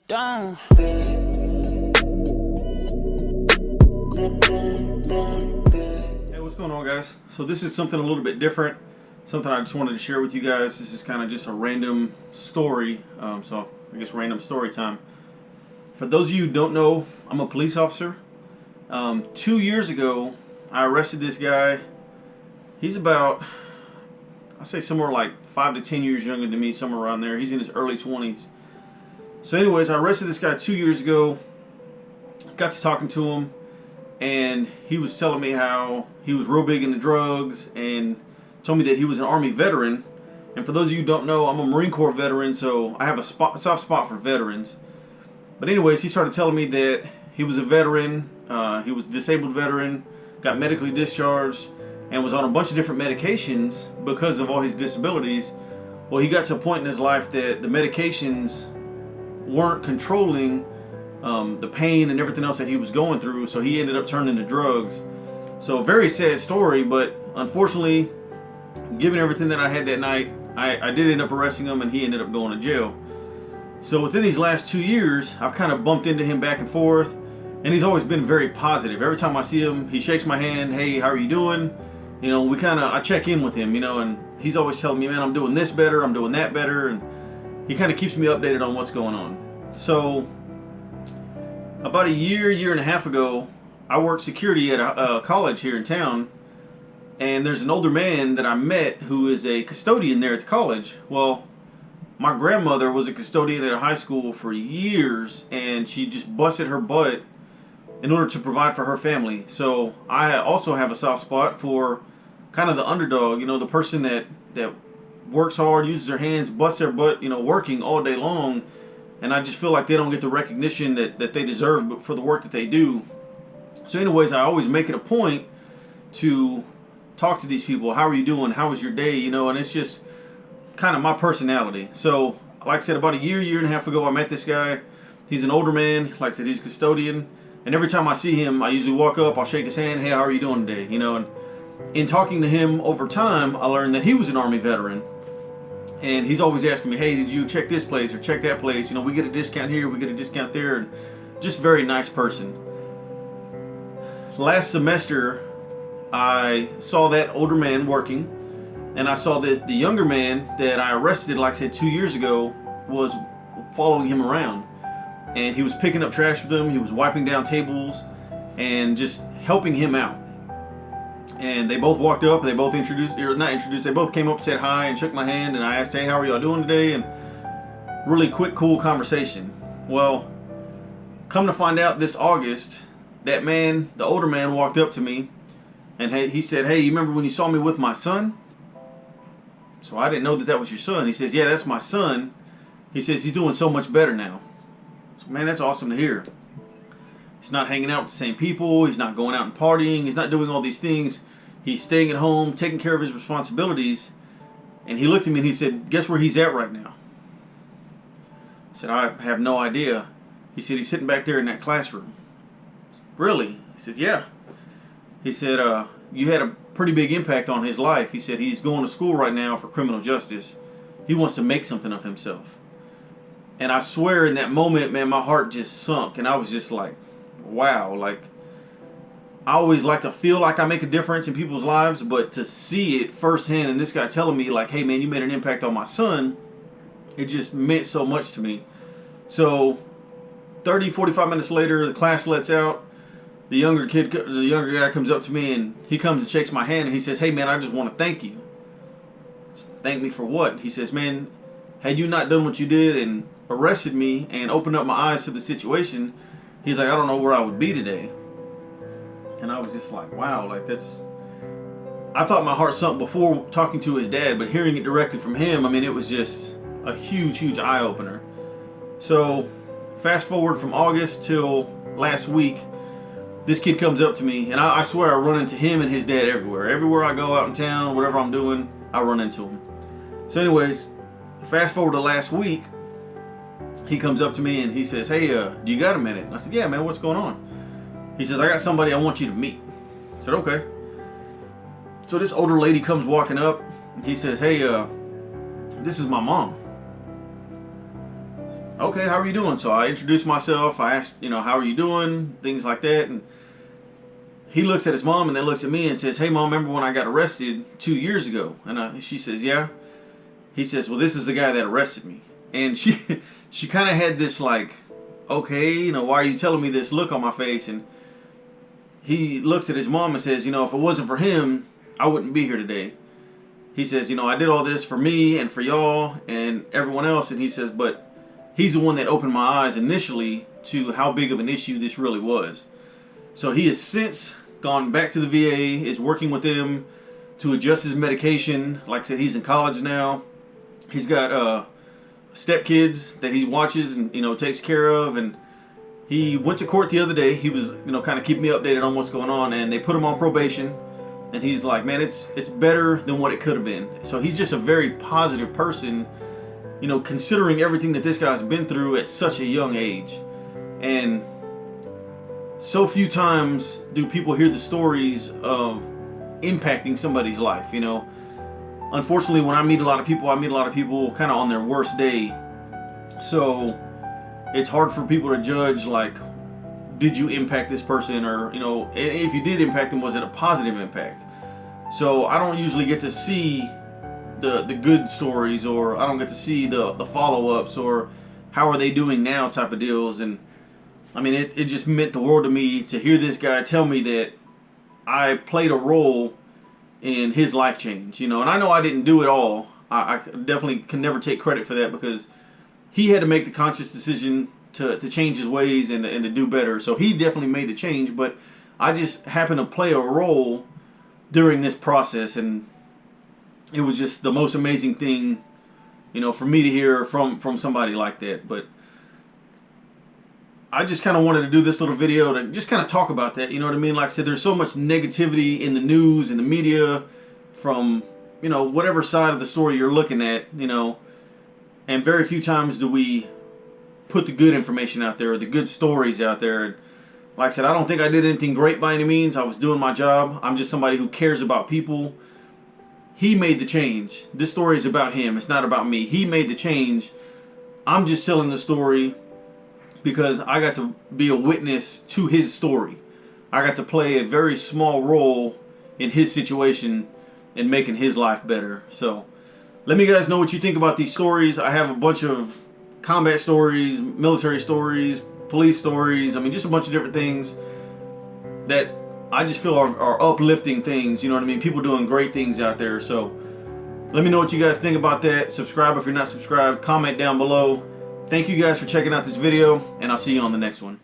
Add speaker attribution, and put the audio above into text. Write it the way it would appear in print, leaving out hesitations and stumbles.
Speaker 1: Down.
Speaker 2: Hey, what's going on, guys? So this is something a little bit different, something I just wanted to share with you guys. This is kind of just a random story, so I guess random story time. For those of you who don't know, I'm a police officer. 2 years ago, I arrested this guy. He's about, I'd say somewhere like 5 to 10 years younger than me, somewhere around there. He's in his early 20s. So anyways, I arrested this guy 2 years ago, got to talking to him, and he was telling me how he was real big into drugs and told me that he was an Army veteran. And for those of you who don't know, I'm a Marine Corps veteran, so I have a soft spot for veterans. But anyways, he started telling me that he was a veteran, he was a disabled veteran, got medically discharged, and was on a bunch of different medications because of all his disabilities. Well, he got to a point in his life that the medications weren't controlling the pain and everything else that he was going through, so he ended up turning to drugs. So a very sad story, but unfortunately, given everything that I had that night, I did end up arresting him, and he ended up going to jail. So within these last 2 years, I've kind of bumped into him back and forth, and he's always been very positive. Every time I see him, he shakes my hand. Hey, how are you doing? You know, I check in with him, you know, and he's always telling me, man, I'm doing this better, I'm doing that better, and he kind of keeps me updated on what's going on. So about a year and a half ago, I worked security at a college here in town, and there's an older man that I met who is a custodian there at the college. Well, my grandmother was a custodian at a high school for years, and she just busted her butt in order to provide for her family. So I also have a soft spot for kind of the underdog, you know, the person that works hard, uses their hands, busts their butt, you know, working all day long, and I just feel like they don't get the recognition that they deserve for the work that they do. So anyways, I always make it a point to talk to these people. How are you doing? How was your day? You know, and it's just kind of my personality. So like I said, about a year and a half ago, I met this guy. He's an older man. Like I said, he's a custodian. And every time I see him, I usually walk up, I'll shake his hand. Hey, how are you doing today? You know, and in talking to him over time, I learned that he was an Army veteran. And he's always asking me, hey, did you check this place or check that place? You know, we get a discount here, we get a discount there. And just very nice person. Last semester, I saw that older man working, and I saw that the younger man that I arrested, like I said, 2 years ago, was following him around. And he was picking up trash with him, he was wiping down tables, and just helping him out. And they both walked up, they both they both came up, said hi, and shook my hand, and I asked, hey, how are y'all doing today? And really quick, cool conversation. Well, come to find out this August, that man, the older man, walked up to me, and he said, hey, you remember when you saw me with my son? So I didn't know that was your son. He says, yeah, that's my son. He says, he's doing so much better now. So, man, that's awesome to hear. He's not hanging out with the same people. He's not going out and partying. He's not doing all these things. He's staying at home, taking care of his responsibilities. And he looked at me and he said, guess where he's at right now? I said, I have no idea. He said, he's sitting back there in that classroom. Really? He said, yeah. He said, you had a pretty big impact on his life. He said, he's going to school right now for criminal justice. He wants to make something of himself. And I swear in that moment, man, my heart just sunk. And I was just like, wow. Like, I always like to feel like I make a difference in people's lives, but to see it firsthand, and this guy telling me like, hey man, you made an impact on my son, it just meant so much to me. So 30-45 minutes later, the class lets out. The younger guy comes up to me, and he comes and shakes my hand, and he says, hey man, I just want to thank you. Thank me for what? He says, man, had you not done what you did and arrested me and opened up my eyes to the situation, he's like, I don't know where I would be today. And I was just like, wow, like I thought my heart sunk before talking to his dad, but hearing it directly from him, I mean, it was just a huge eye-opener. So fast forward from August till last week, this kid comes up to me, and I swear I run into him and his dad everywhere. Everywhere I go out in town, whatever I'm doing, I run into him. So anyways, fast forward to last week, he comes up to me and he says, hey, do you got a minute? And I said, yeah, man, what's going on? He says, I got somebody I want you to meet. I said, okay. So this older lady comes walking up, and he says, hey, this is my mom. okay, how are you doing? So I introduced myself. I asked, how are you doing? Things like that. And he looks at his mom and then looks at me and says, hey, Mom, remember when I got arrested 2 years ago? And she says, yeah. He says, well, this is the guy that arrested me. And she kind of had this like, okay, why are you telling me this look on my face? And he looks at his mom and says, if it wasn't for him, I wouldn't be here today. He says, I did all this for me and for y'all and everyone else. And he says, but he's the one that opened my eyes initially to how big of an issue this really was. So he has since gone back to the VA, is working with them to adjust his medication. Like I said, he's in college now. He's got stepkids that he watches and takes care of. And he went to court the other day. He was kind of keeping me updated on what's going on, and they put him on probation. And he's like, man, it's better than what it could have been. So he's just a very positive person, considering everything that this guy's been through at such a young age. And so few times do people hear the stories of impacting somebody's life. Unfortunately, when I meet a lot of people kind of on their worst day. So it's hard for people to judge, like, did you impact this person? Or, if you did impact them, was it a positive impact? So I don't usually get to see the good stories, or I don't get to see the follow-ups, or how are they doing now type of deals. And I mean, it just meant the world to me to hear this guy tell me that I played a role in his life change, and I know I didn't do it all. I definitely can never take credit for that, because he had to make the conscious decision to change his ways and to do better. So he definitely made the change, but I just happened to play a role during this process, and it was just the most amazing thing, for me to hear from somebody like that. But I just kind of wanted to do this little video to just kind of talk about that. You know what I mean? Like I said, there's so much negativity in the news and the media from, whatever side of the story you're looking at, and very few times do we put the good information out there, or the good stories out there. And like I said, I don't think I did anything great by any means. I was doing my job. I'm just somebody who cares about people. He made the change. This story is about him. It's not about me. He made the change. I'm just telling the story because I got to be a witness to his story. I got to play a very small role in his situation and making his life better. So let me guys know what you think about these stories. I have a bunch of combat stories, military stories, police stories. I mean, just a bunch of different things that I just feel are uplifting things. You know what I mean? People doing great things out there. So let me know what you guys think about that. Subscribe if you're not subscribed. Comment down below. Thank you guys for checking out this video, and I'll see you on the next one.